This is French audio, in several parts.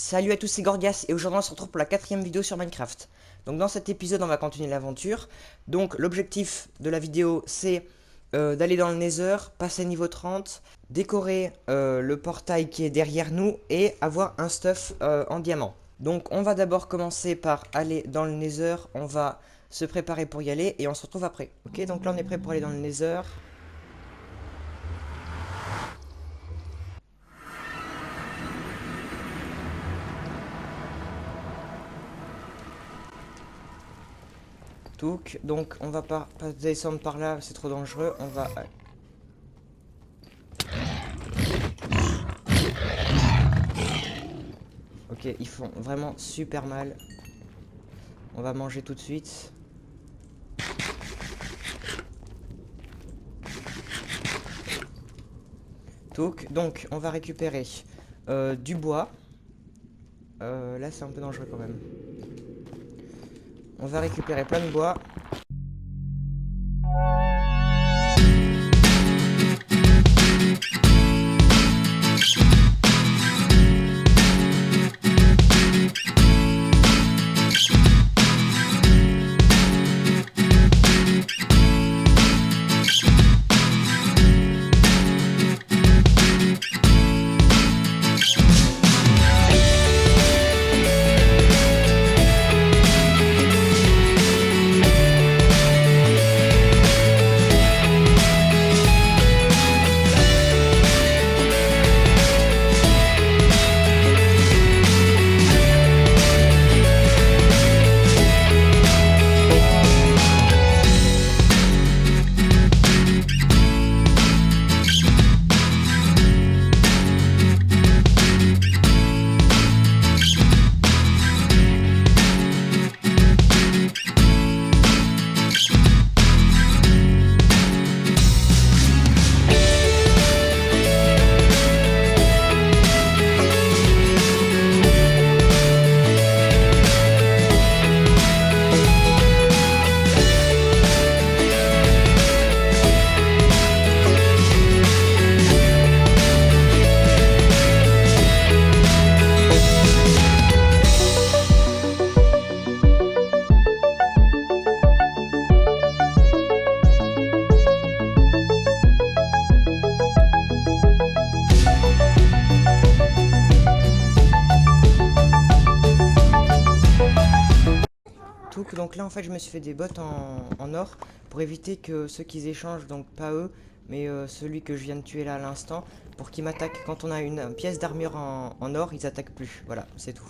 Salut à tous, c'est Gorgias et aujourd'hui on se retrouve pour la 4ème vidéo sur Minecraft. Donc dans cet épisode on va continuer l'aventure. Donc l'objectif de la vidéo c'est d'aller dans le Nether, passer niveau 30, décorer le portail qui est derrière nous et avoir un stuff en diamant. Donc on va d'abord commencer par aller dans le Nether, on va se préparer pour y aller et on se retrouve après. Ok, donc là on est prêt pour aller dans le Nether. Donc on va pas descendre par là, c'est trop dangereux, on va... Ok, ils font vraiment super mal. On va manger tout de suite. Donc on va récupérer du bois. Là c'est un peu dangereux quand même. On va récupérer plein de bois. Donc là en fait je me suis fait des bottes en or pour éviter que ceux qui échangent, donc pas eux, mais celui que je viens de tuer là à l'instant, pour qu'ils m'attaquent quand on a une pièce d'armure en or, ils attaquent plus. Voilà, c'est tout.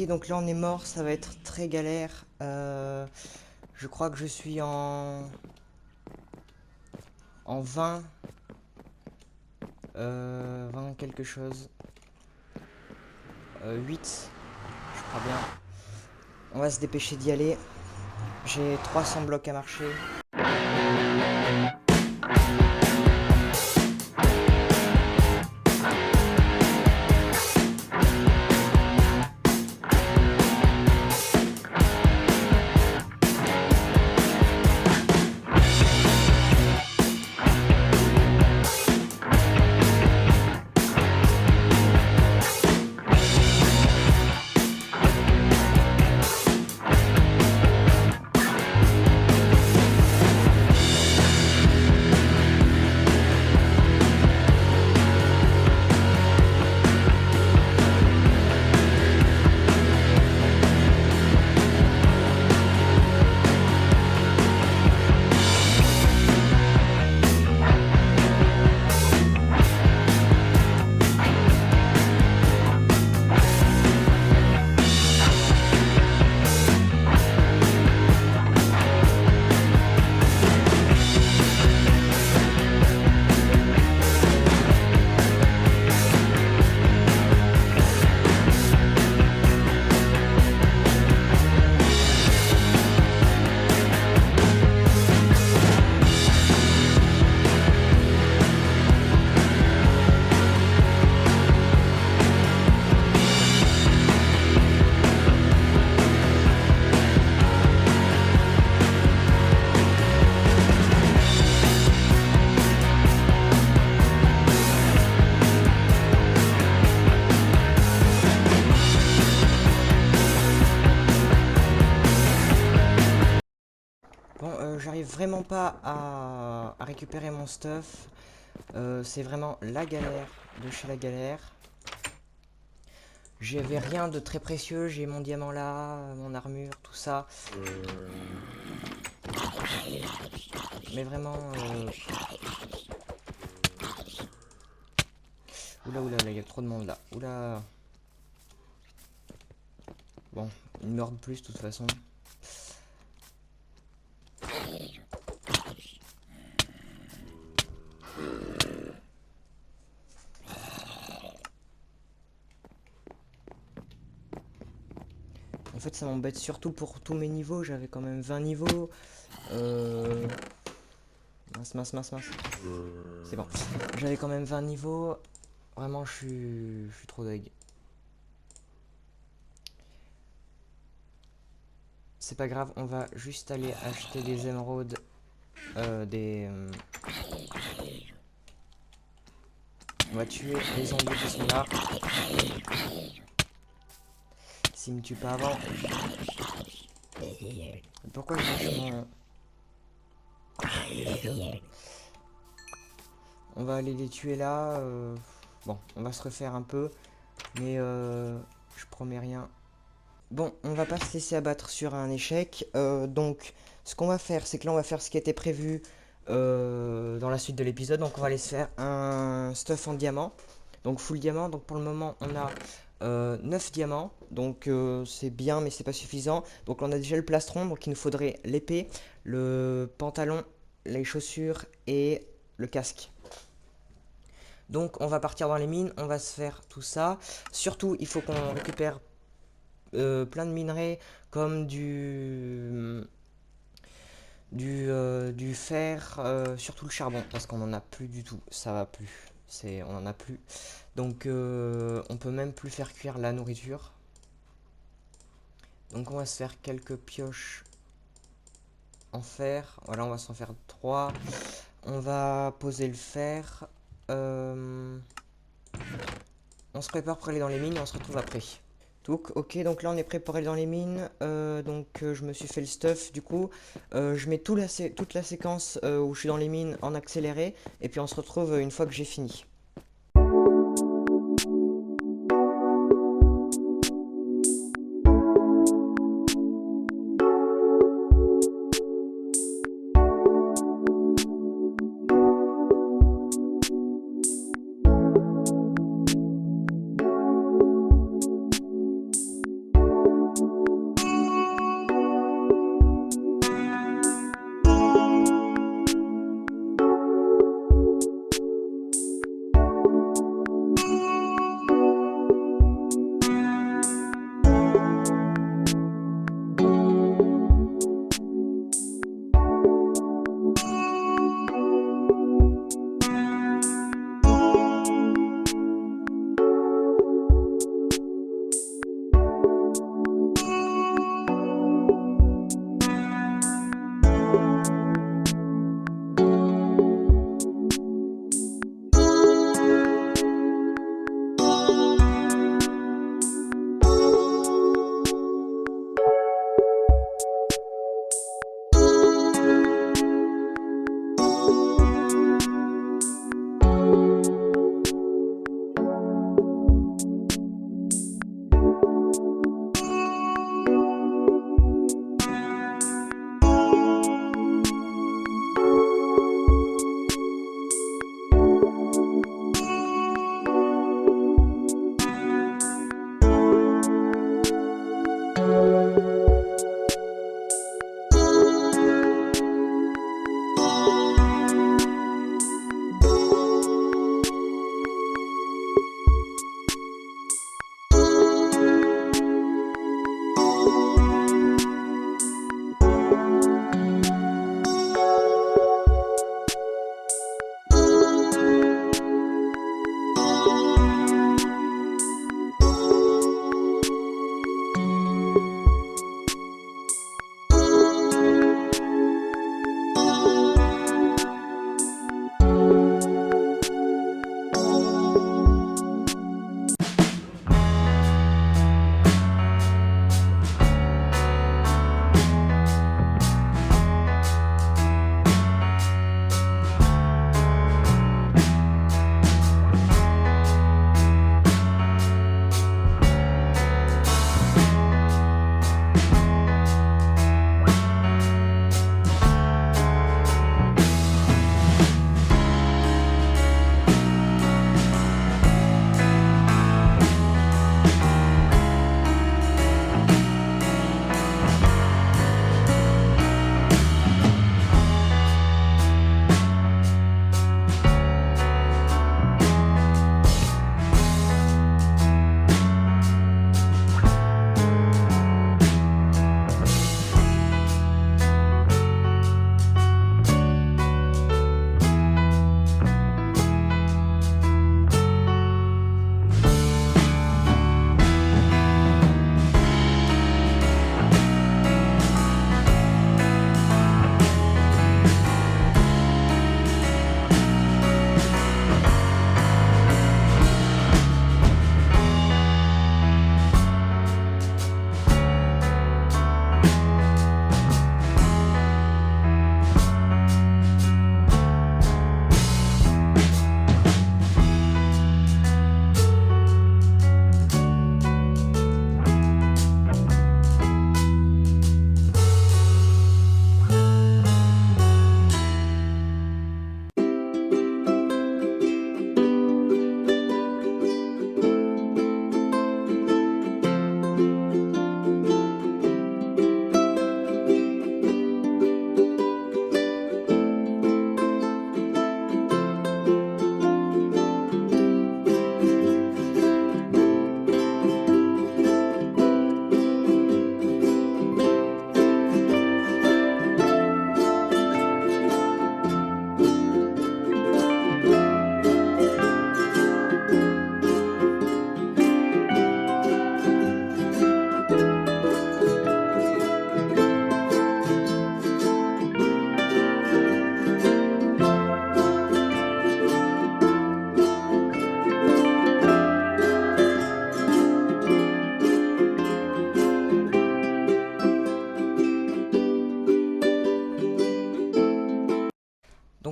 Ok, donc là on est mort, ça va être très galère. Je crois que je suis en 20. 20 quelque chose. 8, je crois bien. On va se dépêcher d'y aller. J'ai 300 blocs à marcher. Bon, j'arrive vraiment pas à récupérer mon stuff. C'est vraiment la galère de chez la galère. J'avais rien de très précieux, j'ai mon diamant là, mon armure, tout ça. Mais vraiment... Oula, oula, il y a trop de monde là. Oula. Bon, il meurt de plus de toute façon. En fait, ça m'embête surtout pour tous mes niveaux. J'avais quand même 20 niveaux. Mince, mince, mince, mince. C'est bon. J'avais quand même 20 niveaux. Vraiment, je suis trop deg. C'est pas grave, on va juste aller acheter des émeraudes. On va tuer les zombies qui sont là. S'ils me tuent pas avant. Pourquoi je lâche mon... On va aller les tuer là. Bon, on va se refaire un peu. Mais je promets rien. Bon, on va pas se laisser abattre sur un échec. Donc, ce qu'on va faire, c'est que là, on va faire ce qui était prévu dans la suite de l'épisode. Donc, on va aller se faire un stuff en diamant. Donc, full diamant. Donc, pour le moment, on a 9 diamants. Donc, c'est bien, mais c'est pas suffisant. Donc, on a déjà le plastron. Donc, il nous faudrait l'épée, le pantalon, les chaussures et le casque. Donc, on va partir dans les mines. On va se faire tout ça. Surtout, il faut qu'on récupère plein de minerais comme du fer, surtout le charbon parce qu'on en a plus du tout, ça va plus, on en a plus, donc on peut même plus faire cuire la nourriture. Donc on va se faire quelques pioches en fer, voilà, on va s'en faire 3. On va poser le fer, on se prépare pour aller dans les mines et on se retrouve après. Donc, ok, donc là on est prêt pour aller dans les mines. Je me suis fait le stuff du coup. Je mets toute la séquence où je suis dans les mines en accéléré. Et puis on se retrouve une fois que j'ai fini.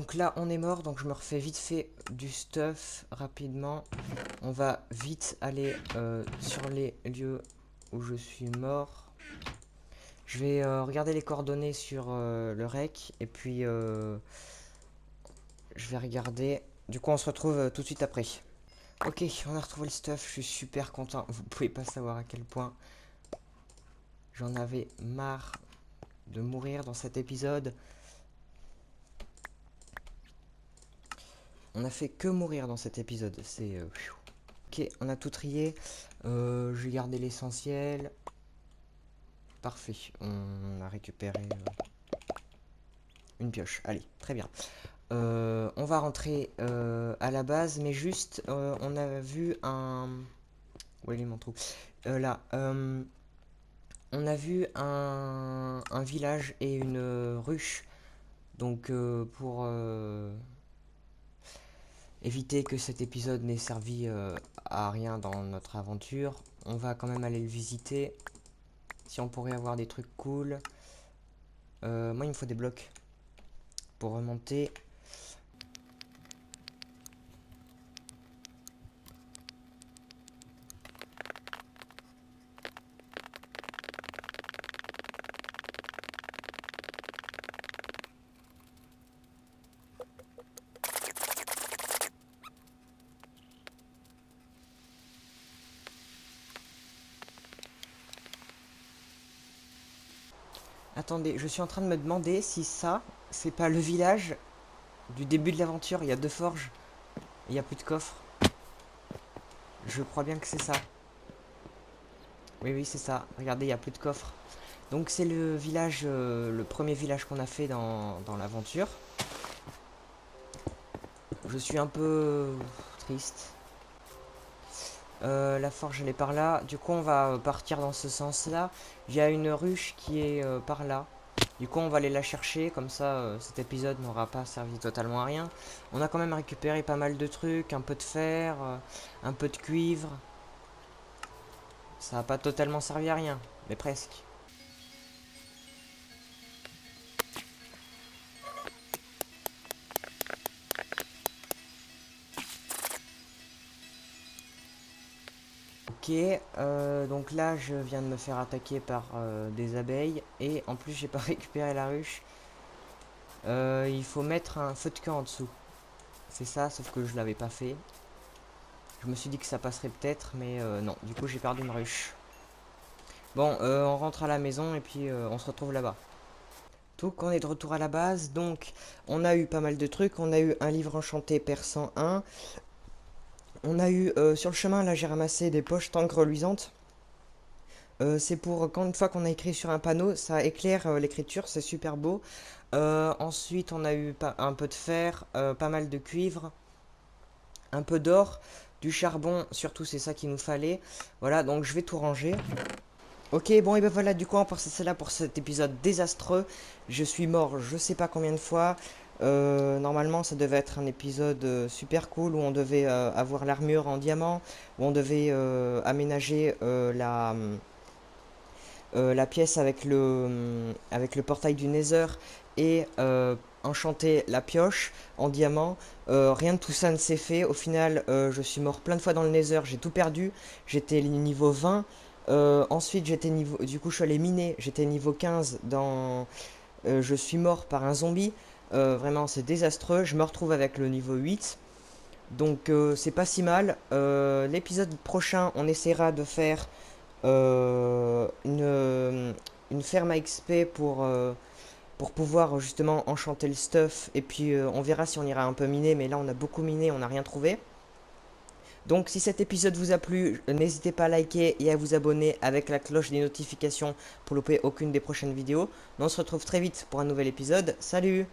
Donc là on est mort, donc je me refais vite fait du stuff rapidement. On va vite aller sur les lieux où je suis mort. Je vais regarder les coordonnées sur le rec et puis je vais regarder. Du coup on se retrouve tout de suite après. Ok, on a retrouvé le stuff, je suis super content. Vous pouvez pas savoir à quel point j'en avais marre de mourir dans cet épisode. On a fait que mourir dans cet épisode. C'est... Ok, on a tout trié. J'ai gardé l'essentiel. Parfait. On a récupéré une pioche. Allez, très bien. On va rentrer à la base, mais juste, on a vu un... Où est mon trou? Là. On a vu un village et une ruche. Donc, pour... éviter que cet épisode n'ait servi à rien dans notre aventure, on va quand même aller le visiter. Si on pourrait avoir des trucs cool. Moi, il me faut des blocs pour remonter. Attendez, je suis en train de me demander si ça, c'est pas le village du début de l'aventure. Il y a 2 forges, il n'y a plus de coffre. Je crois bien que c'est ça. Oui, oui, c'est ça. Regardez, il n'y a plus de coffre. Donc c'est le village, le premier village qu'on a fait dans l'aventure. Je suis un peu triste. La forge, elle est par là. Du coup, on va partir dans ce sens-là. Il y a une ruche qui est par là. Du coup, on va aller la chercher. Comme ça, cet épisode n'aura pas servi totalement à rien. On a quand même récupéré pas mal de trucs. Un peu de fer, un peu de cuivre. Ça n'a pas totalement servi à rien, mais presque. Ok, donc là je viens de me faire attaquer par des abeilles et en plus j'ai pas récupéré la ruche. Il faut mettre un feu de camp en dessous. C'est ça, sauf que je l'avais pas fait. Je me suis dit que ça passerait peut-être, mais non, du coup j'ai perdu une ruche. Bon, on rentre à la maison et puis on se retrouve là-bas. Donc on est de retour à la base, donc on a eu pas mal de trucs. On a eu un livre enchanté persan 1. On a eu sur le chemin, là j'ai ramassé des poches d'encre luisante. C'est pour quand une fois qu'on a écrit sur un panneau, ça éclaire l'écriture, c'est super beau. Ensuite, on a eu un peu de fer, pas mal de cuivre, un peu d'or, du charbon, surtout c'est ça qu'il nous fallait. Voilà, donc je vais tout ranger. Ok, bon et ben voilà, du coup on pense c'est là pour cet épisode désastreux. Je suis mort je sais pas combien de fois. Normalement ça devait être un épisode super cool où on devait avoir l'armure en diamant, où on devait aménager la pièce avec le portail du Nether et enchanter la pioche en diamant. Rien de tout ça ne s'est fait. Au final, je suis mort plein de fois dans le Nether, j'ai tout perdu. J'étais niveau 20. Ensuite, j'étais niveau. Du coup, je suis allé miner. J'étais niveau 15 dans. Je suis mort par un zombie. Vraiment, c'est désastreux. Je me retrouve avec le niveau 8. Donc, c'est pas si mal. L'épisode prochain, on essaiera de faire une ferme à XP pour pouvoir justement enchanter le stuff. Et puis on verra si on ira un peu miner. Mais là on a beaucoup miné, on n'a rien trouvé. Donc si cet épisode vous a plu, n'hésitez pas à liker et à vous abonner avec la cloche des notifications pour louper aucune des prochaines vidéos. On se retrouve très vite pour un nouvel épisode. Salut!